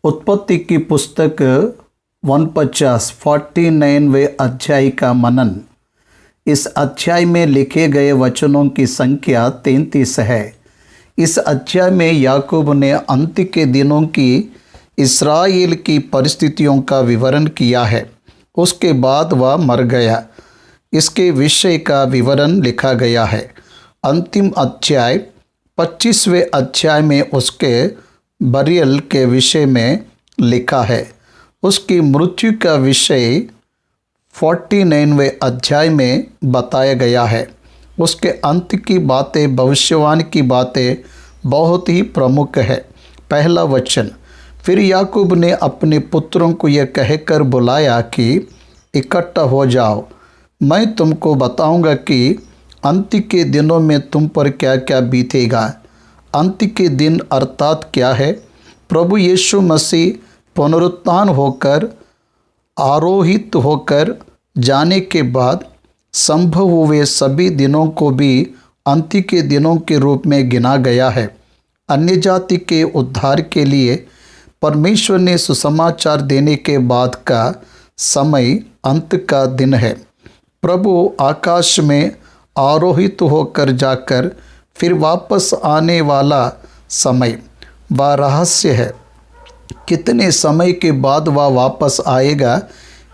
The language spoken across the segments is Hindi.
उत्पत्ति की पुस्तक 49वें अध्याय का मनन। इस अध्याय में लिखे गए वचनों की संख्या 33 है। इस अध्याय में याकूब ने अंत के दिनों की इस्राएल की परिस्थितियों का विवरण किया है। उसके बाद वह मर गया, इसके विषय का विवरण लिखा गया है। अंतिम अध्याय 25वें अध्याय में उसके बरियल के विषय में लिखा है। उसकी मृत्यु का विषय 49वें अध्याय में बताया गया है। उसके अंत की बातें, भविष्यवाणी की बातें बहुत ही प्रमुख है। पहला वचन, फिर याकूब ने अपने पुत्रों को यह कहकर बुलाया कि इकट्ठा हो जाओ, मैं तुमको बताऊंगा कि अंत के दिनों में तुम पर क्या क्या बीतेगा। अंत के दिन अर्थात क्या है? प्रभु यीशु मसीह पुनरुत्थान होकर आरोहित होकर जाने के बाद संभव हुए सभी दिनों को भी अंत के दिनों के रूप में गिना गया है। अन्य जाति के उद्धार के लिए परमेश्वर ने सुसमाचार देने के बाद का समय अंत का दिन है। प्रभु आकाश में आरोहित होकर जाकर फिर वापस आने वाला समय वह रहस्य है। कितने समय के बाद वह वापस आएगा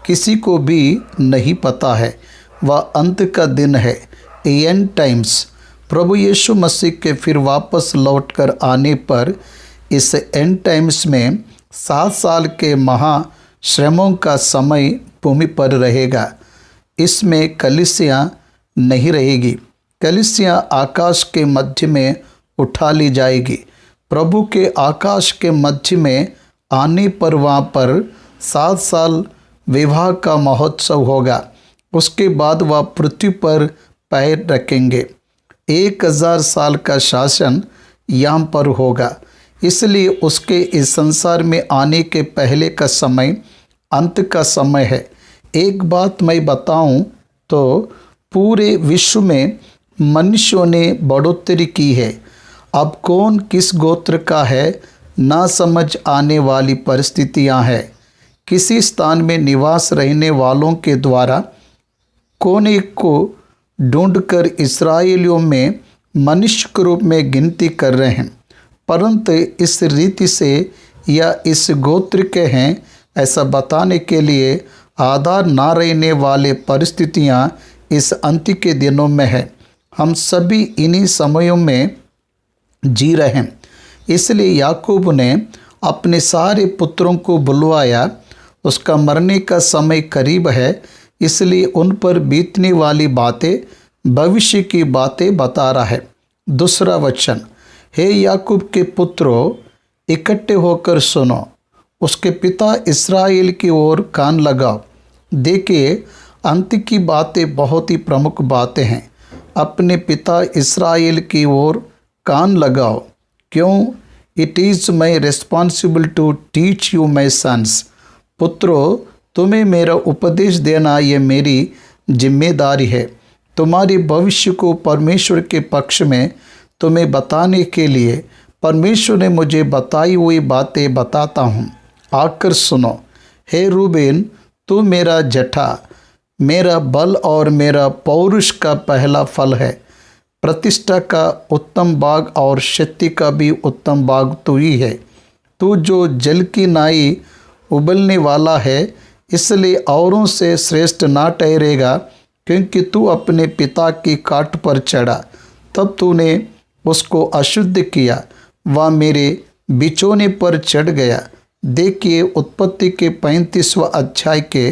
किसी को भी नहीं पता है। वह अंत का दिन है, एंड टाइम्स। प्रभु यीशु मसीह के फिर वापस लौटकर आने पर इस एंड टाइम्स में 7 साल के महाश्रमों का समय भूमि पर रहेगा। इसमें कलीसिया नहीं रहेगी। कलीसिया आकाश के मध्य में उठा ली जाएगी। प्रभु के आकाश के मध्य में आने पर वहाँ पर 7 साल विवाह का महोत्सव होगा। उसके बाद वह पृथ्वी पर पैर रखेंगे। 1000 साल का शासन यहाँ पर होगा। इसलिए उसके इस संसार में आने के पहले का समय अंत का समय है। एक बात मैं बताऊं तो पूरे विश्व में मनुष्यों ने बढ़ोतरी की है। अब कौन किस गोत्र का है ना समझ आने वाली परिस्थितियां हैं। किसी स्थान में निवास रहने वालों के द्वारा कौन एक को ढूंढकर इस्राएलियों में मनुष्य के रूप में गिनती कर रहे हैं, परंतु इस रीति से या इस गोत्र के हैं ऐसा बताने के लिए आधार ना रहने वाले परिस्थितियां इस अंत के दिनों में है। हम सभी इन्हीं समयों में जी रहे हैं। इसलिए याकूब ने अपने सारे पुत्रों को बुलवाया। उसका मरने का समय करीब है, इसलिए उन पर बीतने वाली बातें, भविष्य की बातें बता रहा है। दूसरा वचन, हे याकूब के पुत्रों, इकट्ठे होकर सुनो, उसके पिता इस्राएल की ओर कान लगाओ। देखिए, अंत की बातें बहुत ही प्रमुख बातें हैं। अपने पिता इस्राएल की ओर कान लगाओ। क्यों? It is my responsible to teach you my sons. पुत्रों, तुम्हें मेरा उपदेश देना ये मेरी जिम्मेदारी है। तुम्हारे भविष्य को परमेश्वर के पक्ष में तुम्हें बताने के लिए परमेश्वर ने मुझे बताई हुई बातें बताता हूँ। आकर सुनो। हे रूबेन, तू मेरा जठा, मेरा बल और मेरा पौरुष का पहला फल है। प्रतिष्ठा का उत्तम बाग और शक्ति का भी उत्तम बाग तू ही है। तू जो जल की नाई उबलने वाला है, इसलिए औरों से श्रेष्ठ ना ठहरेगा, क्योंकि तू अपने पिता की काट पर चढ़ा। तब तूने उसको अशुद्ध किया, वह मेरे बिचौने पर चढ़ गया। देखिए, उत्पत्ति के 35वें अध्याय के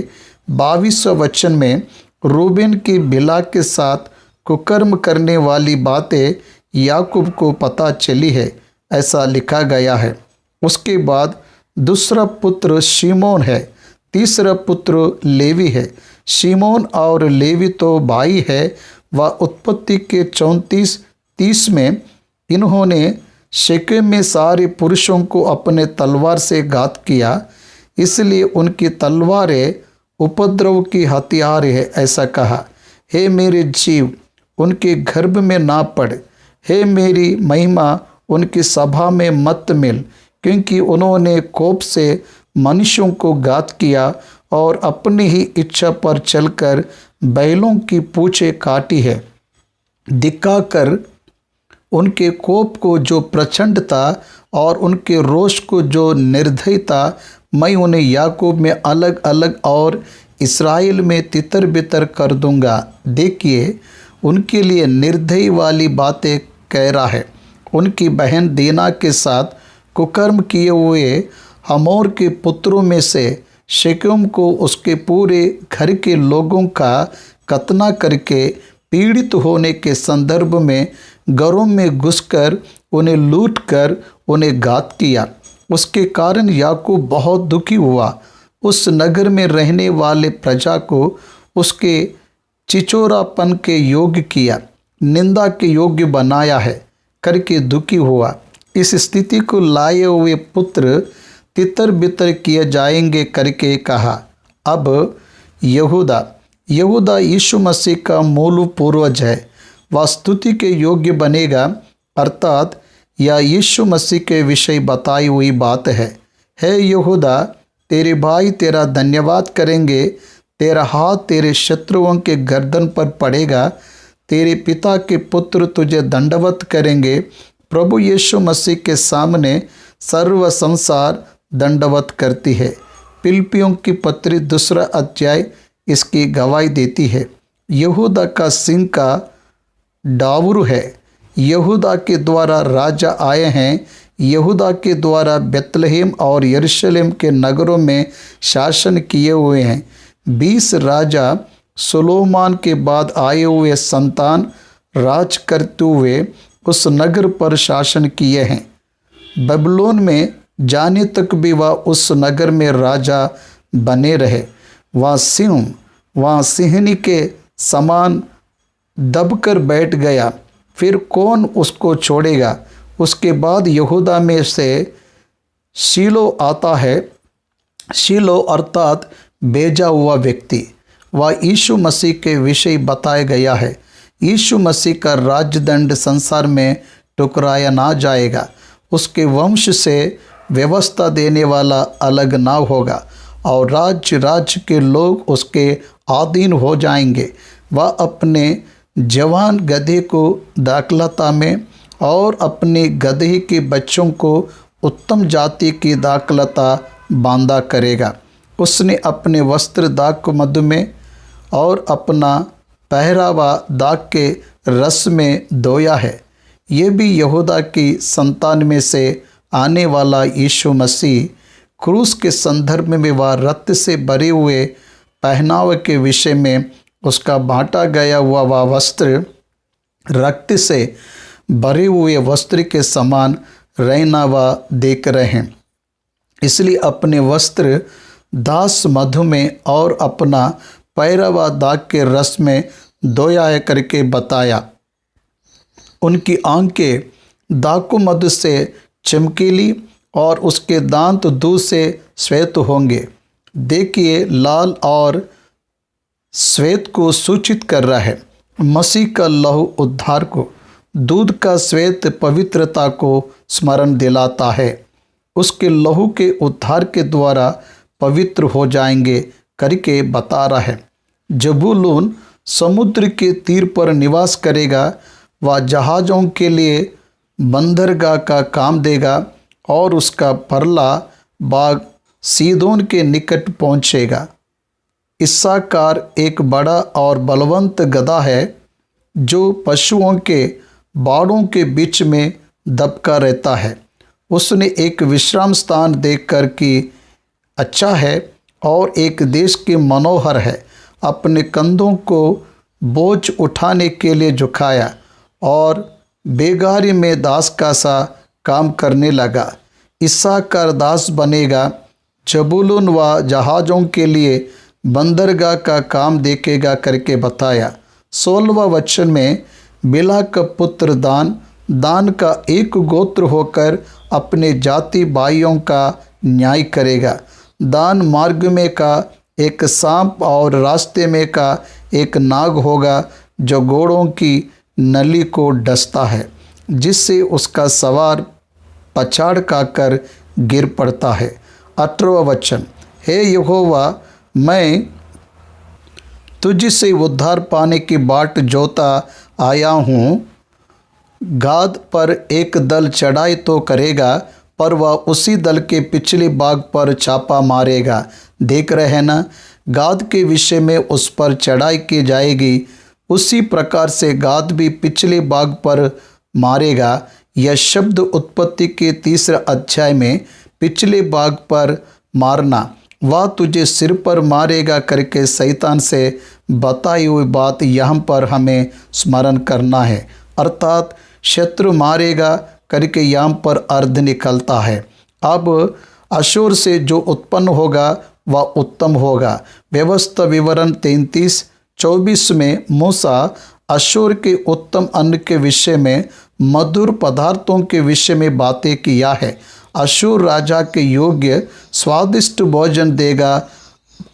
22वें वचन में रूबेन की बिला के साथ कुकर्म करने वाली बातें याकूब को पता चली है, ऐसा लिखा गया है। उसके बाद दूसरा पुत्र शिमोन है, तीसरा पुत्र लेवी है। शिमोन और लेवी तो भाई है। वह उत्पत्ति के 34-30 में इन्होंने शेकेम में सारे पुरुषों को अपने तलवार से घात किया, इसलिए उनकी तलवारें उपद्रव की हथियार है, ऐसा कहा। हे मेरे जीव, उनके गर्भ में ना पड़। हे मेरी महिमा, उनकी सभा में मत मिल, क्योंकि उन्होंने कोप से मनुष्यों को घात किया और अपनी ही इच्छा पर चलकर बैलों की पूंछें काटी है, दिखाकर उनके कोप को जो प्रचंड था और उनके रोष को जो निर्दय था, मैं उन्हें याकूब में अलग अलग और इस्राएल में तितर बितर कर दूंगा। देखिए, उनके लिए निर्दयी वाली बातें कह रहा है। उनकी बहन दीना के साथ कुकर्म किए हुए हमोर के पुत्रों में से शेकेम को उसके पूरे घर के लोगों का कत्ल करके पीड़ित होने के संदर्भ में घरों में घुसकर उन्हें लूटकर उन्हें घात किया। उसके कारण याकूब बहुत दुखी हुआ। उस नगर में रहने वाले प्रजा को उसके चिचोरापन के योग्य किया, निंदा के योग्य बनाया है करके दुखी हुआ। इस स्थिति को लाए हुए पुत्र तितर बितर किए जाएंगे करके कहा। अब यहूदा यीशु मसीह का मूल पूर्वज है। वह स्तुति के योग्य बनेगा, अर्थात यह यीशु मसीह के विषय बताई हुई बात है। हे यहूदा, तेरे भाई तेरा धन्यवाद करेंगे, तेरा हाथ तेरे शत्रुओं के गर्दन पर पड़ेगा, तेरे पिता के पुत्र तुझे दंडवत करेंगे। प्रभु यीशु मसीह के सामने सर्व संसार दंडवत करती है। फिलिप्पियों की पत्री 2 अध्याय इसकी गवाही देती है। यहूदा का सिंह का डावरू है। यहूदा के द्वारा राजा आए हैं। यहूदा के द्वारा बेतलहेम और यरूशलेम के नगरों में शासन किए हुए हैं। 20 राजा सुलोमान के बाद आए हुए संतान राज करते हुए उस नगर पर शासन किए हैं। बबुलोन में जाने तक भी वह उस नगर में राजा बने रहे। वह सिंहनी के समान दबकर बैठ गया, फिर कौन उसको छोड़ेगा। उसके बाद यहूदा में से शीलो आता है। शीलो अर्थात भेजा हुआ व्यक्ति, वह यीशु मसीह के विषय बताया गया है। यीशु मसीह का राजदंड संसार में टुकराया ना जाएगा। उसके वंश से व्यवस्था देने वाला अलग ना होगा और राज्य के लोग उसके अधीन हो जाएंगे। वह अपने जवान गधे को दाखलता में और अपने गधे के बच्चों को उत्तम जाति की दाखलता बांधा करेगा। उसने अपने वस्त्र दाख मधु में और अपना पहरावा दाख के रस में धोया है। ये भी यहूदा की संतान में से आने वाला यीशु मसीह क्रूस के संदर्भ में वह रक्त से भरे हुए पहनावे के विषय में उसका बांटा गया हुआ वह वस्त्र रक्त से भरे हुए वस्त्र के समान रहना वह देख रहे हैं। इसलिए अपने वस्त्र दास मधु में और अपना पैरवा दाग के रस में धोया करके बताया। उनकी आंखें दाकु मधु से चमकीली और उसके दांत दूध से श्वेत होंगे। देखिए, लाल और श्वेत को सूचित कर रहा है। मसीह का लहू उद्धार को, दूध का श्वेत पवित्रता को स्मरण दिलाता है। उसके लहू के उद्धार के द्वारा पवित्र हो जाएंगे करके बता रहा है। जबूलून समुद्र के तीर पर निवास करेगा। वह जहाज़ों के लिए बंदरगाह का काम देगा और उसका परला बाग सीदोन के निकट पहुँचेगा। इस्साकार एक बड़ा और बलवंत गधा है जो पशुओं के बाड़ों के बीच में दबका रहता है। उसने एक विश्राम स्थान देखकर कि अच्छा है और एक देश के मनोहर है, अपने कंधों को बोझ उठाने के लिए झुकाया और बेगारी में दास का सा काम करने लगा। इस्साकार दास बनेगा। जबूलून व जहाज़ों के लिए बंदरगाह का काम देखेगा करके बताया। 16वां वचन में बिला का पुत्र दान का एक गोत्र होकर अपने जाति भाइयों का न्याय करेगा। दान मार्ग में का एक सांप और रास्ते में का एक नाग होगा जो घोड़ों की नली को डसता है, जिससे उसका सवार पछाड़ खाकर गिर पड़ता है। 18वां वचन, हे यहोवा, मैं तुझसे उद्धार पाने की बाट जोता आया हूँ। गाद पर एक दल चढ़ाई तो करेगा, पर वह उसी दल के पिछले भाग पर छापा मारेगा। देख रहे ना, गाद के विषय में उस पर चढ़ाई की जाएगी, उसी प्रकार से गाद भी पिछले भाग पर मारेगा। यह शब्द उत्पत्ति के 3 अध्याय में पिछले भाग पर मारना, वह तुझे सिर पर मारेगा करके शैतान से बताई हुई बात यहाँ पर हमें स्मरण करना है। अर्थात शत्रु मारेगा करके यहाँ पर अर्थ निकलता है। अब अशूर से जो उत्पन्न होगा वह उत्तम होगा। व्यवस्था विवरण 33:24 में मूसा अशूर के उत्तम अन्न के विषय में, मधुर पदार्थों के विषय में बातें किया है। अशूर राजा के योग्य स्वादिष्ट भोजन देगा।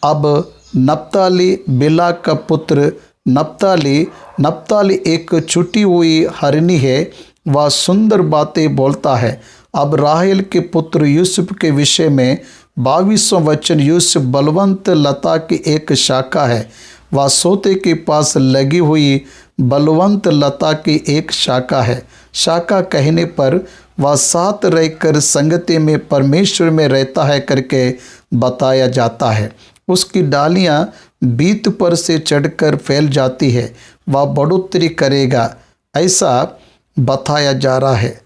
अब नप्ताली बिला का पुत्र नप्ताली एक छुटी हुई हरनी है, वह सुंदर बातें बोलता है। अब राहेल के पुत्र यूसुफ के विषय में 22वां वचन, यूसुफ बलवंत लता की एक शाखा है, वह सोते के पास लगी हुई बलवंत लता की एक शाखा है। शाखा कहने पर वह साथ रहकर संगति में परमेश्वर में रहता है करके बताया जाता है। उसकी डालियां बीत पर से चढ़कर फैल जाती है, वह बढ़ोतरी करेगा, ऐसा बताया जा रहा है।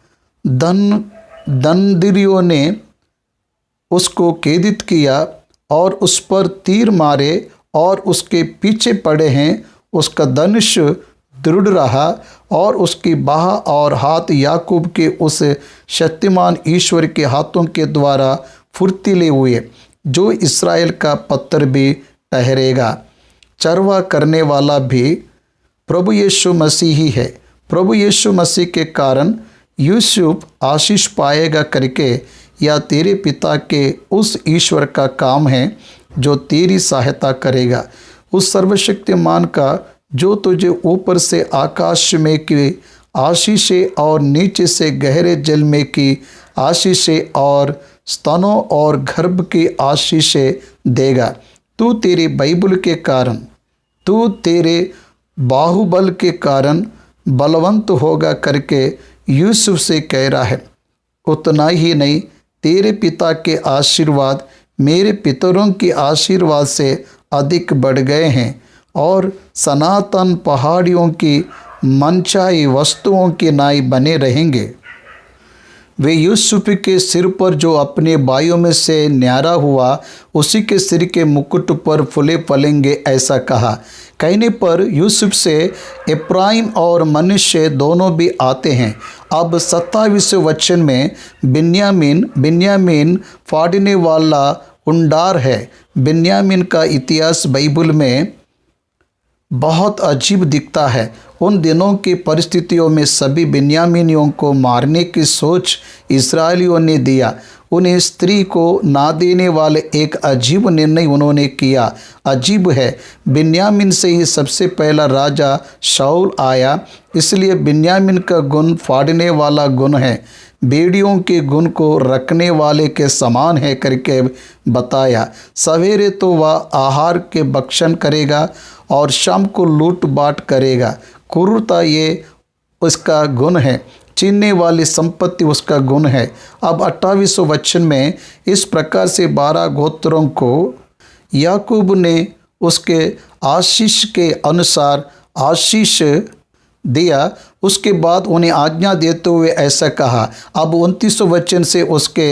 दंडरियों ने उसको कैदित किया और उस पर तीर मारे और उसके पीछे पड़े हैं। उसका धनुष दृढ़ रहा और उसकी बाह और हाथ याकूब के उस शक्तिमान ईश्वर के हाथों के द्वारा फुर्तीले हुए, जो इस्राएल का पत्थर भी ठहरेगा। चरवा करने वाला भी प्रभु यीशु मसीह ही है। प्रभु यीशु मसीह के कारण यूसुफ आशीष पाएगा करके, या तेरे पिता के उस ईश्वर का काम है जो तेरी सहायता करेगा। उस सर्वशक्तिमान का जो तुझे ऊपर से आकाश में की आशीषें और नीचे से गहरे जल में की आशीषें और स्तनों और गर्भ की आशीषें देगा। तू तेरी बाइबल के कारण, तू तेरे बाहुबल के कारण बलवंत होगा करके यूसुफ से कह रहा है। उतना ही नहीं, तेरे पिता के आशीर्वाद मेरे पितरों के आशीर्वाद से अधिक बढ़ गए हैं और सनातन पहाड़ियों की मनचाही वस्तुओं के नाई बने रहेंगे। वे यूसुफ के सिर पर जो अपने भाइयों में से न्यारा हुआ, उसी के सिर के मुकुट पर फूले फलेंगे, ऐसा कहा। कहने पर यूसुफ से इब्राहिम और मनुष्य दोनों भी आते हैं। अब 27वें वचन में बिन्यामीन फाड़ने वाला उंडार है। बिन्यामीन का इतिहास बाइबल में बहुत अजीब दिखता है। उन दिनों की परिस्थितियों में सभी बिन्यामीनियों को मारने की सोच इस्राएलियों ने दिया। उन्हें स्त्री को ना देने वाले एक अजीब निर्णय उन्होंने किया। अजीब है, बिन्यामीन से ही सबसे पहला राजा शाऊल आया, इसलिए बिन्यामीन का गुण फाड़ने वाला गुण है, बेड़ियों के गुण को रखने वाले के समान है करके बताया। सवेरे तो वह आहार के भक्षण करेगा और शाम को लूट बाट करेगा। क्रूरता ये उसका गुण है, छीनने वाली संपत्ति उसका गुण है। अब 28वें वचन में इस प्रकार से 12 गोत्रों को याकूब ने उसके आशीष के अनुसार आशीष दिया। उसके बाद उन्हें आज्ञा देते हुए ऐसा कहा। अब 29वें वचन से उसके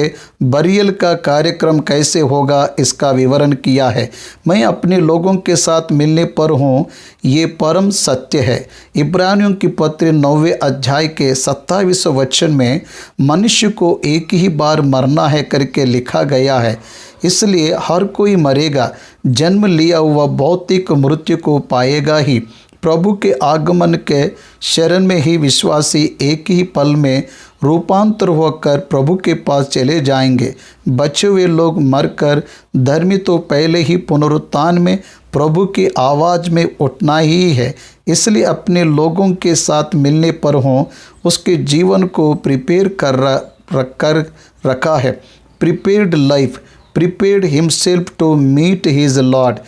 बरियल का कार्यक्रम कैसे होगा इसका विवरण किया है। मैं अपने लोगों के साथ मिलने पर हूँ, ये परम सत्य है। इब्रानियों की पत्र 9वें अध्याय के 27वें वचन में मनुष्य को एक ही बार मरना है करके लिखा गया है, इसलिए हर कोई मरेगा। जन्म लिया हुआ भौतिक मृत्यु को पाएगा ही। प्रभु के आगमन के शरण में ही विश्वासी एक ही पल में रूपांतर होकर प्रभु के पास चले जाएंगे। बचे हुए लोग मरकर, धर्मी तो पहले ही पुनरुत्थान में प्रभु की आवाज़ में उठना ही है। इसलिए अपने लोगों के साथ मिलने पर हों, उसके जीवन को प्रिपेयर कर रखा है। Prepared life, prepared himself to meet his lord.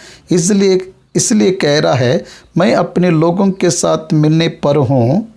इसलिए कह रहा है, मैं अपने लोगों के साथ मिलने पर हूँ,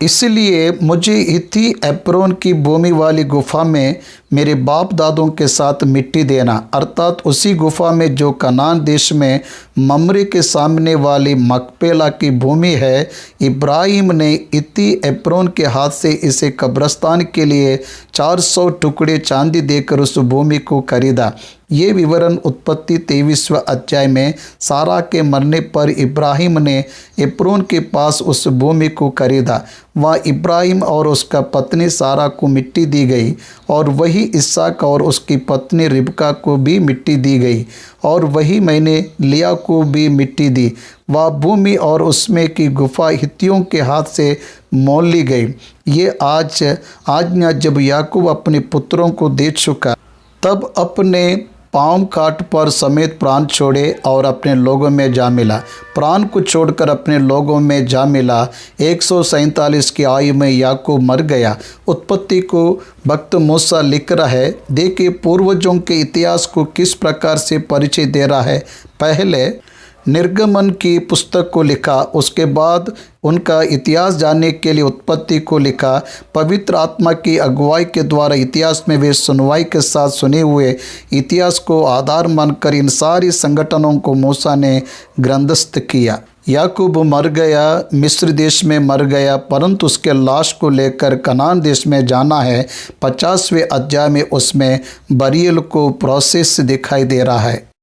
इसलिए मुझे हित्ती एप्रोन की भूमि वाली गुफा में मेरे बाप दादों के साथ मिट्टी देना, अर्थात उसी गुफा में जो कनान देश में ममरे के सामने वाली मकपेला की भूमि है। इब्राहिम ने हित्ती एप्रोन के हाथ से इसे कब्रस्तान के लिए 400 टुकड़े चांदी देकर उस भूमि को खरीदा। ये विवरण उत्पत्ति 23वें अध्याय में सारा के मरने पर इब्राहिम ने एप्रोन के पास उस भूमि को खरीदा। वहाँ इब्राहिम और उसका पत्नी सारा को मिट्टी दी गई, और वही इसहाक और उसकी पत्नी रिबका को भी मिट्टी दी गई, और वही मैंने लिया को भी मिट्टी दी। वह भूमि और उसमें की गुफा हित्तियों के हाथ से मोल ली गई। ये आज्ञा जब याकूब अपने पुत्रों को दे चुका, तब अपने पाँव काट पर समेत प्राण छोड़े और अपने लोगों में जा मिला। प्राण को छोड़कर अपने लोगों में जा मिला। 147 की आयु में याकूब मर गया। उत्पत्ति को भक्त मूसा लिख रहा है। देखिए पूर्वजों के इतिहास को किस प्रकार से परिचय दे रहा है। पहले निर्गमन की पुस्तक को लिखा, उसके बाद उनका इतिहास जानने के लिए उत्पत्ति को लिखा। पवित्र आत्मा की अगुवाई के द्वारा इतिहास में वे सुनवाई के साथ सुने हुए इतिहास को आधार मानकर इन सारी संगठनों को मूसा ने ग्रंथस्थ किया। याकूब मर गया, मिस्र देश में मर गया, परंतु उसके लाश को लेकर कनान देश में जाना है। 50वें अध्याय में उसमें बरियल को प्रोसेस दिखाई दे रहा है।